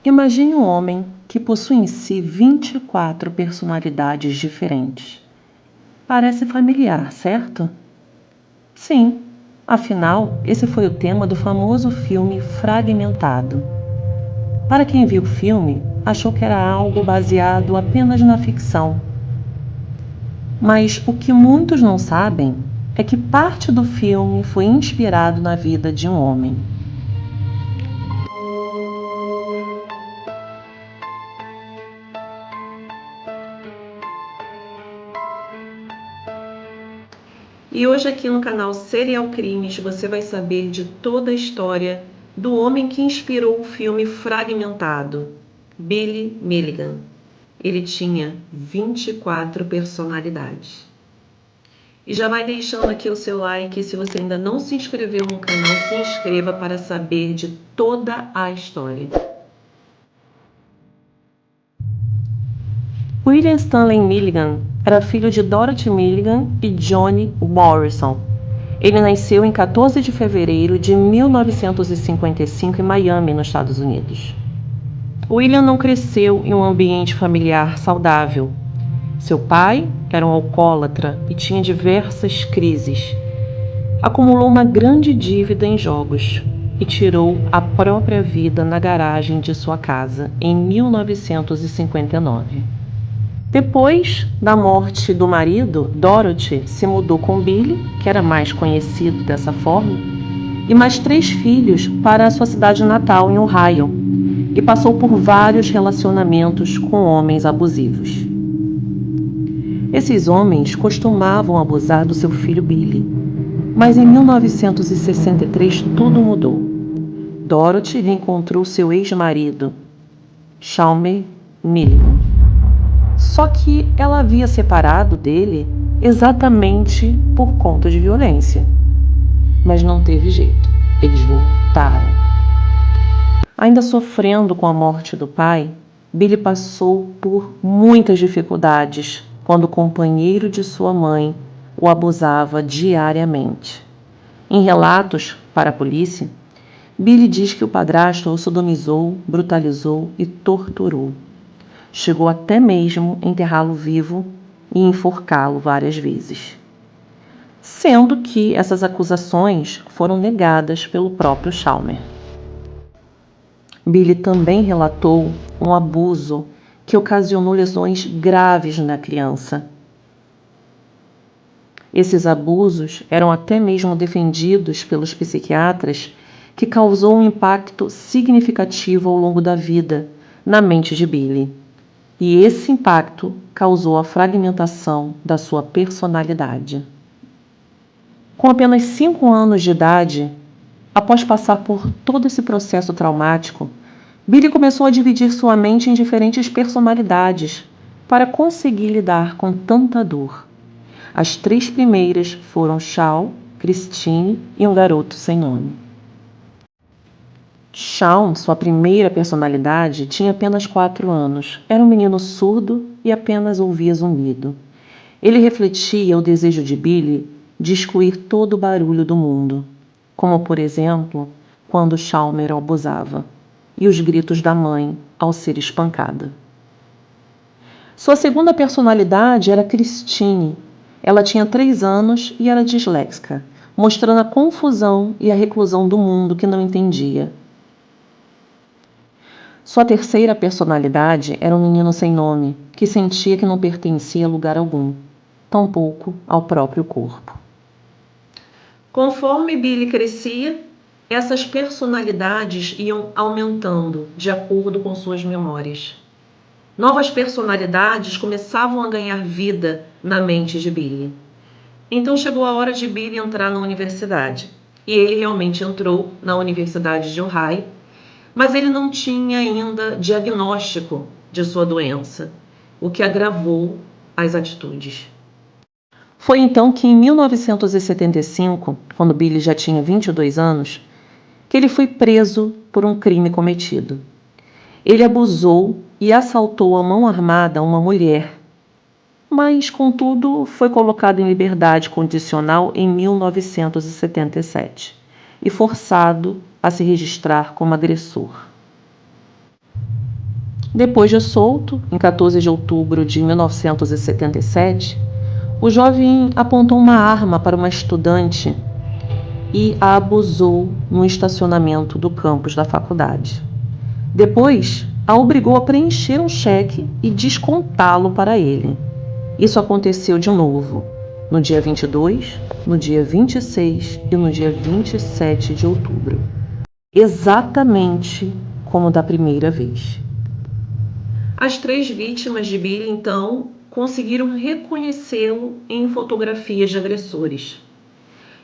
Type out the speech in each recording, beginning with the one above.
Imagine um homem que possui em si 24 personalidades diferentes. Parece familiar, certo? Sim, afinal, esse foi o tema do famoso filme Fragmentado. Para quem viu o filme, achou que era algo baseado apenas na ficção. Mas o que muitos não sabem é que parte do filme foi inspirado na vida de um homem. E hoje aqui no canal Serial Crimes você vai saber de toda a história do homem que inspirou o filme Fragmentado, Billy Milligan. Ele tinha 24 personalidades. E já vai deixando aqui o seu like, e se você ainda não se inscreveu no canal, se inscreva para saber de toda a história. William Stanley Milligan era filho de Dorothy Milligan e Johnny Morrison. Ele nasceu em 14 de fevereiro de 1955 em Miami, nos Estados Unidos. William não cresceu em um ambiente familiar saudável. Seu pai era um alcoólatra e tinha diversas crises. Acumulou uma grande dívida em jogos e tirou a própria vida na garagem de sua casa em 1959. Depois da morte do marido, Dorothy se mudou com Billy, que era mais conhecido dessa forma, e mais 3 filhos para a sua cidade natal, em Ohio, e passou por vários relacionamentos com homens abusivos. Esses homens costumavam abusar do seu filho Billy, mas em 1963 tudo mudou. Dorothy reencontrou seu ex-marido, Chalmer Milligan. Só que ela havia separado dele exatamente por conta de violência. Mas não teve jeito, eles voltaram. Ainda sofrendo com a morte do pai, Billy passou por muitas dificuldades quando o companheiro de sua mãe o abusava diariamente. Em relatos para a polícia, Billy diz que o padrasto o sodomizou, brutalizou e torturou. Chegou até mesmo a enterrá-lo vivo e enforcá-lo várias vezes. Sendo que essas acusações foram negadas pelo próprio Chalmer. Billy também relatou um abuso que ocasionou lesões graves na criança. Esses abusos eram até mesmo defendidos pelos psiquiatras, que causou um impacto significativo ao longo da vida na mente de Billy. E esse impacto causou a fragmentação da sua personalidade. Com apenas 5 anos de idade, após passar por todo esse processo traumático, Billy começou a dividir sua mente em diferentes personalidades para conseguir lidar com tanta dor. As 3 primeiras foram Shawn, Christine e um garoto sem nome. Shawn, sua primeira personalidade, tinha apenas 4 anos. Era um menino surdo e apenas ouvia zumbido. Ele refletia o desejo de Billy de excluir todo o barulho do mundo, como, por exemplo, quando Chalmer o abusava, e os gritos da mãe ao ser espancada. Sua segunda personalidade era Christine. Ela tinha 3 anos e era disléxica, mostrando a confusão e a reclusão do mundo que não entendia. Sua terceira personalidade era um menino sem nome, que sentia que não pertencia a lugar algum, tampouco ao próprio corpo. Conforme Billy crescia, essas personalidades iam aumentando de acordo com suas memórias. Novas personalidades começavam a ganhar vida na mente de Billy. Então chegou a hora de Billy entrar na universidade. E ele realmente entrou na Universidade de Ohio, mas ele não tinha ainda diagnóstico de sua doença, o que agravou as atitudes. Foi então que, em 1975, quando Billy já tinha 22 anos, que ele foi preso por um crime cometido. Ele abusou e assaltou à mão armada uma mulher, mas, contudo, foi colocado em liberdade condicional em 1977 e forçado a se registrar como agressor. Depois de solto, em 14 de outubro de 1977, o jovem apontou uma arma para uma estudante e a abusou no estacionamento do campus da faculdade. Depois, a obrigou a preencher um cheque e descontá-lo para ele. Isso aconteceu de novo, no dia 22, no dia 26 e no dia 27 de outubro. Exatamente como da primeira vez. As 3 vítimas de Billy, então, conseguiram reconhecê-lo em fotografias de agressores.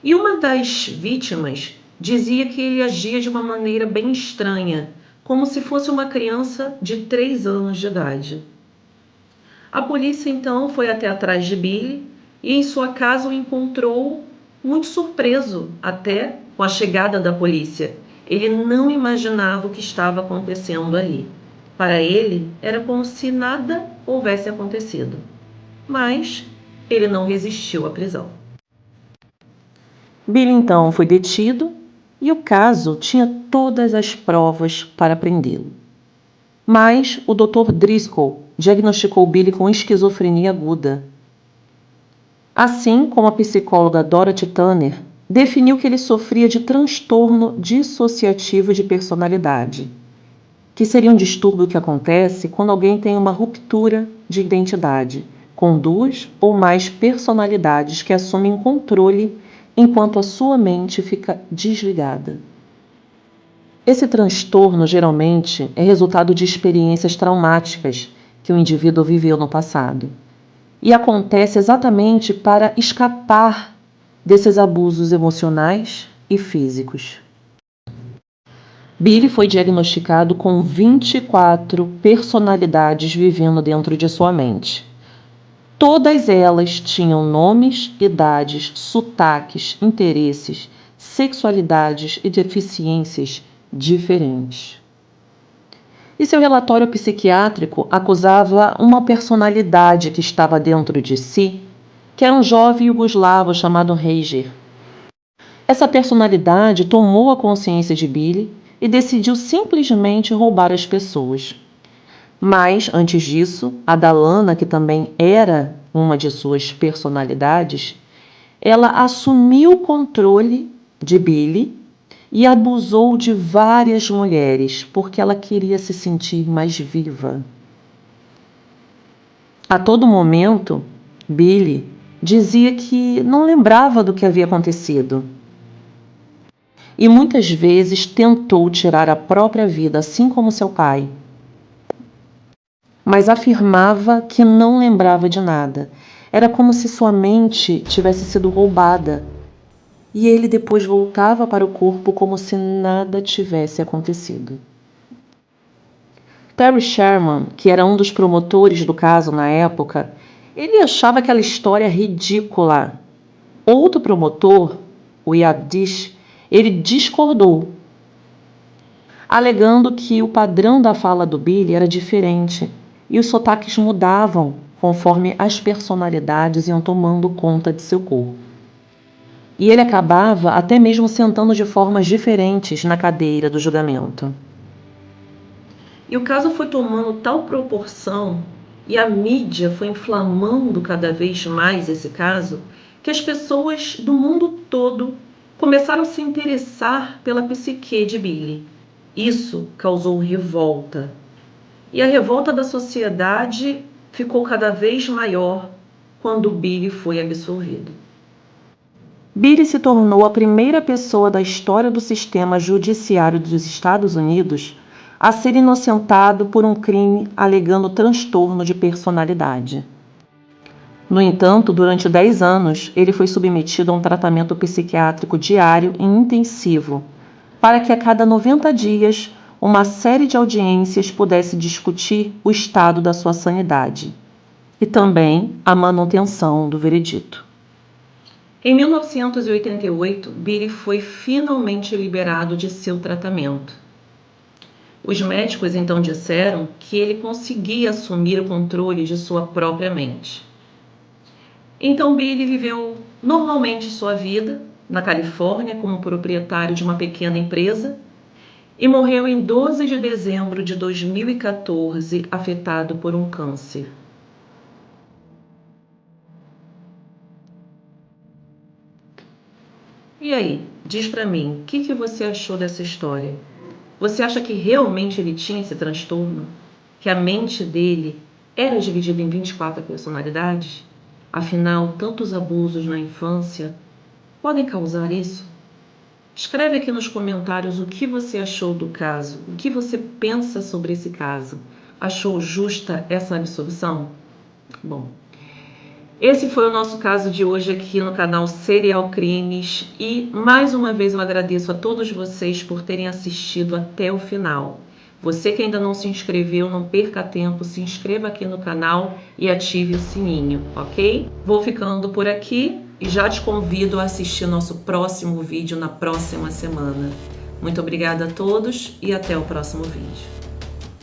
E uma das vítimas dizia que ele agia de uma maneira bem estranha, como se fosse uma criança de 3 anos de idade. A polícia então foi até atrás de Billy e em sua casa o encontrou muito surpreso até com a chegada da polícia. Ele não imaginava o que estava acontecendo ali. Para ele, era como se nada houvesse acontecido. Mas ele não resistiu à prisão. Billy então foi detido e o caso tinha todas as provas para prendê-lo. Mas o Dr. Driscoll diagnosticou Billy com esquizofrenia aguda. Assim como a psicóloga Dorothy Tanner definiu que ele sofria de transtorno dissociativo de personalidade, que seria um distúrbio que acontece quando alguém tem uma ruptura de identidade, com 2 ou mais personalidades que assumem controle enquanto a sua mente fica desligada. Esse transtorno geralmente é resultado de experiências traumáticas que o indivíduo viveu no passado e acontece exatamente para escapar desses abusos emocionais e físicos. Billy foi diagnosticado com 24 personalidades vivendo dentro de sua mente. Todas elas tinham nomes, idades, sotaques, interesses, sexualidades e deficiências diferentes. E seu relatório psiquiátrico acusava uma personalidade que estava dentro de si, que era um jovem iugoslavo chamado Reijer. Essa personalidade tomou a consciência de Billy e decidiu simplesmente roubar as pessoas. Mas, antes disso, a Dalana, que também era uma de suas personalidades, ela assumiu o controle de Billy e abusou de várias mulheres porque ela queria se sentir mais viva. A todo momento, Billy dizia que não lembrava do que havia acontecido. E muitas vezes tentou tirar a própria vida, assim como seu pai. Mas afirmava que não lembrava de nada. Era como se sua mente tivesse sido roubada. E ele depois voltava para o corpo como se nada tivesse acontecido. Terry Sherman, que era um dos promotores do caso na época, ele achava aquela história ridícula. Outro promotor, o Yabdish, ele discordou, alegando que o padrão da fala do Billy era diferente e os sotaques mudavam conforme as personalidades iam tomando conta de seu corpo. E ele acabava até mesmo sentando de formas diferentes na cadeira do julgamento. E o caso foi tomando tal proporção e a mídia foi inflamando cada vez mais esse caso que as pessoas do mundo todo começaram a se interessar pela psique de Billy. Isso causou revolta. E a revolta da sociedade ficou cada vez maior quando Billy foi absolvido. Billy se tornou a primeira pessoa da história do sistema judiciário dos Estados Unidos a ser inocentado por um crime alegando transtorno de personalidade. No entanto, durante 10 anos, ele foi submetido a um tratamento psiquiátrico diário e intensivo, para que a cada 90 dias uma série de audiências pudesse discutir o estado da sua sanidade e também a manutenção do veredito. Em 1988, Billy foi finalmente liberado de seu tratamento. Os médicos então disseram que ele conseguia assumir o controle de sua própria mente. Então Billy viveu normalmente sua vida na Califórnia como proprietário de uma pequena empresa e morreu em 12 de dezembro de 2014, afetado por um câncer. E aí, diz pra mim, o que você achou dessa história? Você acha que realmente ele tinha esse transtorno? Que a mente dele era dividida em 24 personalidades? Afinal, tantos abusos na infância podem causar isso? Escreve aqui nos comentários o que você achou do caso, o que você pensa sobre esse caso. Achou justa essa absolvição? Bom, esse foi o nosso caso de hoje aqui no canal Serial Crimes e mais uma vez eu agradeço a todos vocês por terem assistido até o final. Você que ainda não se inscreveu, não perca tempo, se inscreva aqui no canal e ative o sininho, ok? Vou ficando por aqui e já te convido a assistir nosso próximo vídeo na próxima semana. Muito obrigada a todos e até o próximo vídeo.